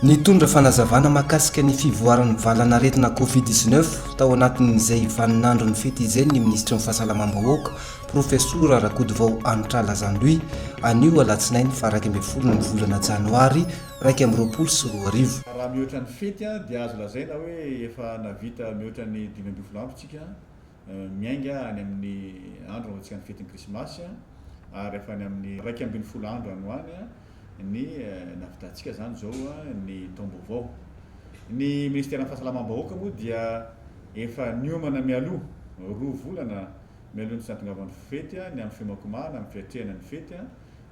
Nitondra fanazavana mahakasika ny fivoaran'ny valanaretina Covid-19 tao anatin'izay vaninandro ny fety izay ny ministra ny fahasalamam-bahoaka profesora Rakodivao Anitra Lazandoy anio alatsinainy faha 20 ny volana janoary 2024. Raha mihoatra ny fety dia azo lazaina hoe efa navita mihoatra ny 2020 andro tsika miainga any amin'ny andro anatsika ny fetin'ny krismasy ary efa any amin'ny 20 andro anoany ny navitantsika zany zao ny taom-baovao. Ny ministera ny fahasalamam-bahoaka moa dia efa niomana mialoha 2 volana mialohan'ny tsy nahatongavan'ny fety ny amin'ny fimakomana amin'ny fiatrehana ny fety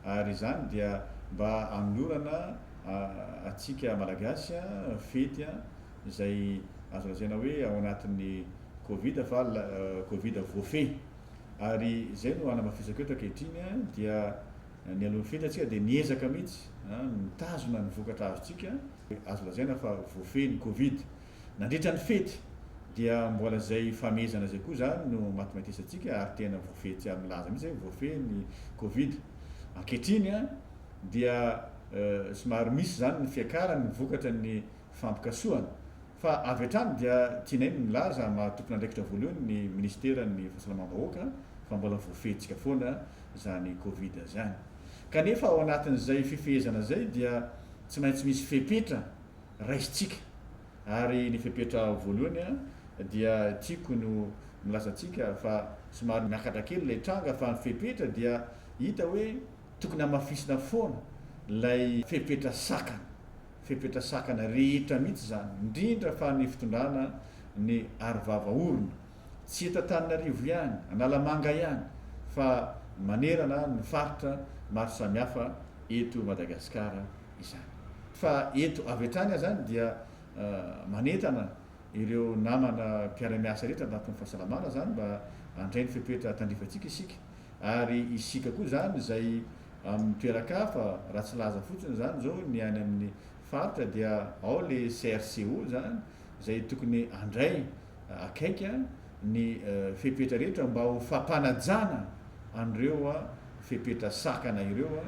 ary izany dia mba hanolorana atsika malagasy fety izay azo lazaina hoe ao anatin'ny Covid fa Covid voafehy ary izay no anamafisako eto ankehitriny dia ny alohan'ny fety atsika dia niezaka mihitsy mitazona ny vokatra azotsika azo lazaina fa voafehy ny Covid nandritra ny fety dia mbola zay famezana zay koa zany no matimatesantsika ary tena voafehy tsy milaza mihitsy voafehy ny Covid ankehitriny dia somary misy zany ny fiakarany ny vokatra ny fampikasoana fa avy hatrany dia tianainy milaza mahatompona andraikitra voalohany ny ministera ny fahasalamam-bahoaka fa mbola voafehintsika foana zany Covid zany. Kanefa ao anatin'izay fifehezana zay dia tsy maintsy misy fepetra raisitsika ary ny fepetra voalohany dia tiako no milazatsika fa somary miakatra kely ilay tranga fa ny fepetra dia hita hoe tokony hamafisina foana lay fepetra sakana rehetra mihitsy zany indrindra fa ny fitondrana ny arivava orona tsy eto Antananarivo ihany Analamanga ihany fa manerana ny faritra maro samihafa eto Madagasikara izany. Fa eto avy hatrany zany dia manentana ireo namana mpiara-miasa rehetra anatin'ny fahasalamana zany mba handray ny fepetra tandrifatsika isika ary isika koa zany zay amin'ny toerakafa raha tsy laza fotsiny zany zao ny any amin'ny faritra dia ao le CRCO zany zay tokony handray akaiky ny fepetra rehetra mba ho fampanajana an'ireo fepetra sakana ireo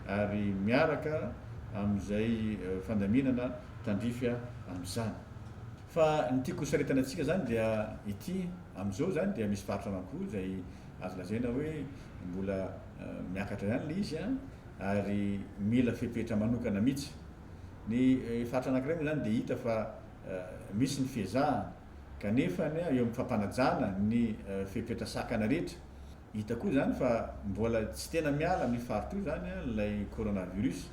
ary miaraka amin'izay fandaminana tandrify amin'izany. Fa ny tiako saretana antsika zany dia ity amin'izao zany dia misy faritra anankiroa zay azo lazaina hoe mbola miakatra ihany le izy ary mila fepetra manokana mihitsy. Ny faritra anankiray moa zany dia hita fa misy ny fehezahana kanefa eo amin'ny fampanajana ny fepetra sakana rehetra. Hita koa zany fa mbola tsy tena miala amin'ny faritra io zany ilay coronavirus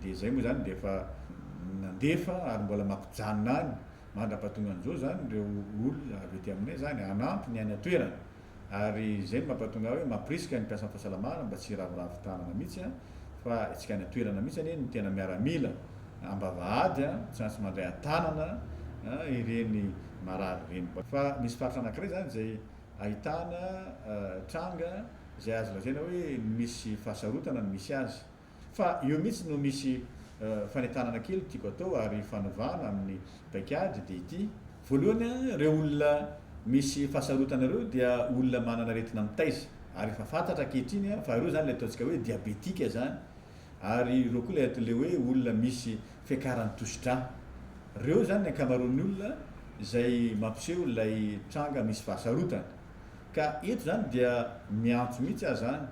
dia zay moa zany dia efa nandefa ary mbola mampijanona any mandra-pahatonga an'izao zany ireo olona avy ety aminay zany hanampy ny any atoerana ary zay mampatonga hoe mampirisika ny mpiasan'ny fahasalamana mba tsy ravoravo tanana mihitsy fa itsika any atoerana mihitsy ny tena miaramila ambavahady tsy maintsy mandray an-tanana ireny marary ireny. Fa misy faritra anankiray zany zay ahitana tranga zay azo lazaina hoe misy fahasarotana no misy azy fa eo mihitsy no misy fanentanana kely tiako atao ary fanovana amin'ny paikady dia ity voalohany ireo olona misy fahasarotana ireo dia olona manana aretina mitaiza ary efa fantatra ankehitriny fa ireo zany le ataontsika hoe diabetika zany ary ireo koa le hoe olona misy fiakaran'ny tosidra ireo zany ny ankamaroan'ny olona zay mampiseho ilay tranga misy fahasarotana ka eto zany dia miantso mihitsy zany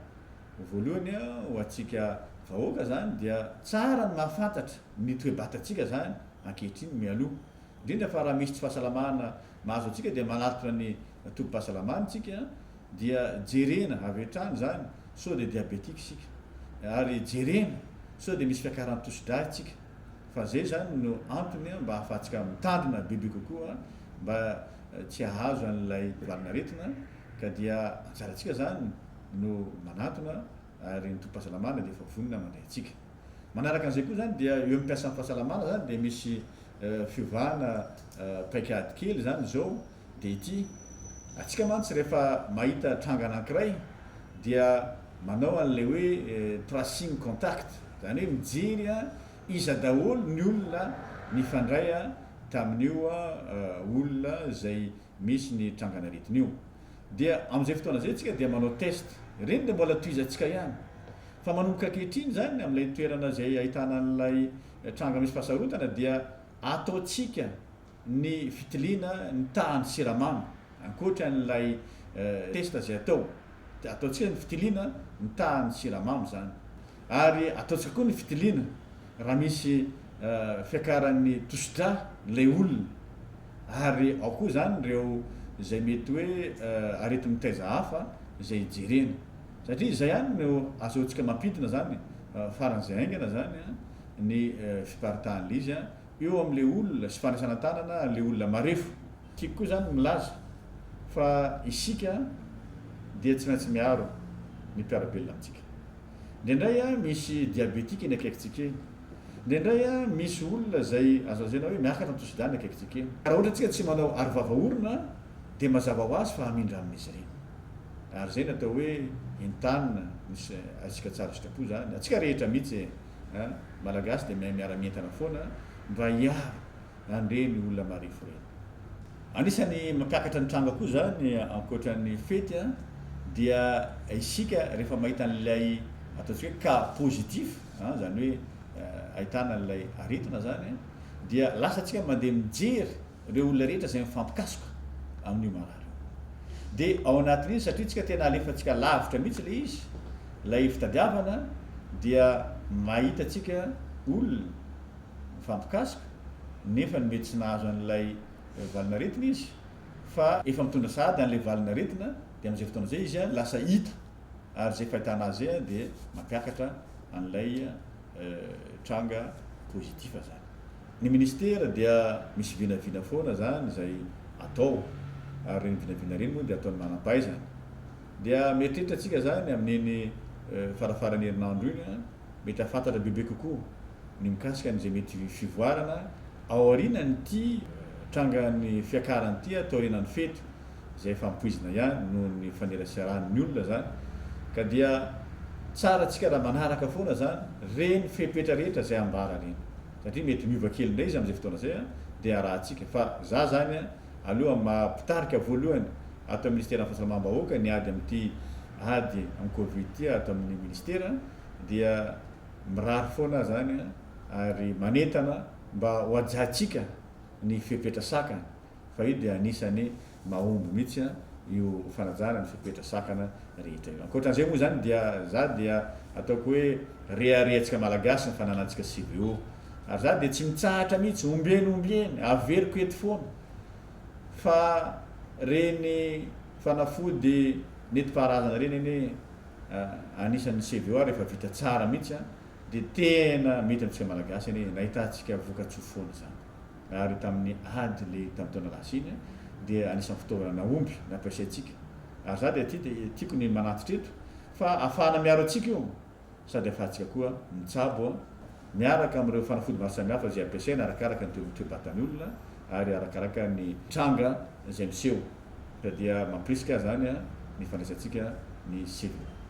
voalohany ho atsika vahoaka zany dia tsara ny mahafantatra ny toe-batatsika zany ankehitriny mialoha indrindra fa raha misy tsy fahasalamana mahazo atsika dia manatitra ny tompo-pahasalamana tsika dia jerena avy hatrany zany sao dia diabetika isika ary jerena sao dia misy fiakaran'ny tosidra tsika fa zay zany no antony mba hahafahantsika mitandrina bebe kokoa mba tsy hahazo an'ilay valanaretina ka dia anjaratsika zany no manatona ary ny tompo-pahasalamana dia efa vonona mandray atsika. Manaraka an'izay koa zany dia eo amin'ny mpiasan'ny fahasalamana zany dia misy fiovana paikady kely zany zao dia ity atsika mantsy rehefa mahita tranga anankiray dia manao an'ilay hoe tracing contact zany hoe mijery iza daholo ny olona nifandray tamin'io olona zay misy ny tranganaretina io dia amin'izay fotoana zay tsika dia manao test reny dia mbola toizatsika ihany fa manomboka ankehitriny zany amin'ilay toerana zay ahitana an'ilay tranga misy fahasarotana dia ataotsika ny fitiliana ny tahany siramamy ankoatra n'ilay testa zay atao de ataotsika ny fitiliana ny tahany siramamy zany ary ataotsika koa ny fitiliana raha misy fiakaran'ny tosidra lay olona ary ao koa zany reo zay mety hoe aretin'ny taiza hafa zay jerena satria zay ihany no azahoantsika mampidina zany faran'izay aingana zany ny fiparitahan'le izy eo am'le olona sy fanasana tanana le olona marefo tiako koa zany milaza fa isika dia tsy maintsy miaro ny mpiarabelona amitsika ndraindray misy diabetika ny akaikitsika eny ndraindray misy olona zay azo lazaina hoe miakatra tosidany akaikitsika eny raha ohatra tsika tsy manao arivavaorona de mazava ho azy fa hamindra amin'izy ireny ary zay natao hoe entanina misy atsika tsara sitrapo zany atsika rehetra mihitsy malagasy de miara-mientana foana mba hiaro andreny olona marefo reny anisany mampiakatra ny tranga koa zany ankoatran'ny fety dia isika rehefa mahita an'ilay ataotsika hoe cas positif zany hoe ahitana n'ilay aretina zany dia lasa tsika mandeha mijery reo olona rehetra zay mifampikasoka amin'io marary de ao anatin'izy satria tsika tena alefatsika lavitra mihitsy le izy lay fitadiavana dia mahita tsika olona mifampikasoka nefa ny mety tsy nahazo an'ilay valina retina izy fa efa mitondra sahady an'lay valina retina de am'izay fotoana zay izy lasa hita ary zay fahitana azy zay de mampiakatra an'ilay tranga positif zany ny ministera dia misy vinavina foana zany zay atao ary reny vinavina reny moa de ataony manam-pahaizana dia mieritreritra atsika zany amin'iny farafarany herinandro iny mety ahafantatra bebe kokoa ny mikasika n'izay mety fivoarana ao aorinany ty trangany fiakarany ty taorinany fety zay fampoizina ihany noho ny fanerasiaran'ny olona zany ka dia tsara tsika raha manaraka foana zany reny fepetra rehetra zay ambara reny satria mety miova kely indray izy am'izay fotoana zay de arahantsika fa za zany aloha mampitarika voalohany atao amin'ny ministera fahasalamam-bahoaka ny ady am'ty ady amin'ny covid ty atao amin'ny ministera dia mirary foana zany ary manentana mba hoajatsika ny fepetra sakana fa io de anisany mahomby mihitsy io fanajana ny fepetra sakana rehetra io ankoatran'izay moa zany dia za dia ataoko hoe reharehantsika malagasy ny fananantsika CVO ary za de tsy mitsahatra mihitsy ombieny averiko eto foana fa reny fanafody nentim-paharazana reny eny anisan'ny CVO rehefa vita tsara mihitsy de tena mety amitsika malagasy eny nahitantsika vokatsoa foana zany ary tamin'ny ady le tamin'ny taona lasa iny de anisan'ny fitaovana naomby nampiasaitsika ary za de tiako ny manatitra eto fa ahafahana miaro atsika io sady ahafahantsika koa mitsabo miaraka am'ireo fanafody maro samihafa zay ampiasaina arakaraka ny toe-batany olona ary arakaraka ny tranga zay miseho da dia mampirisika zany ny fandraisantsika ny CVO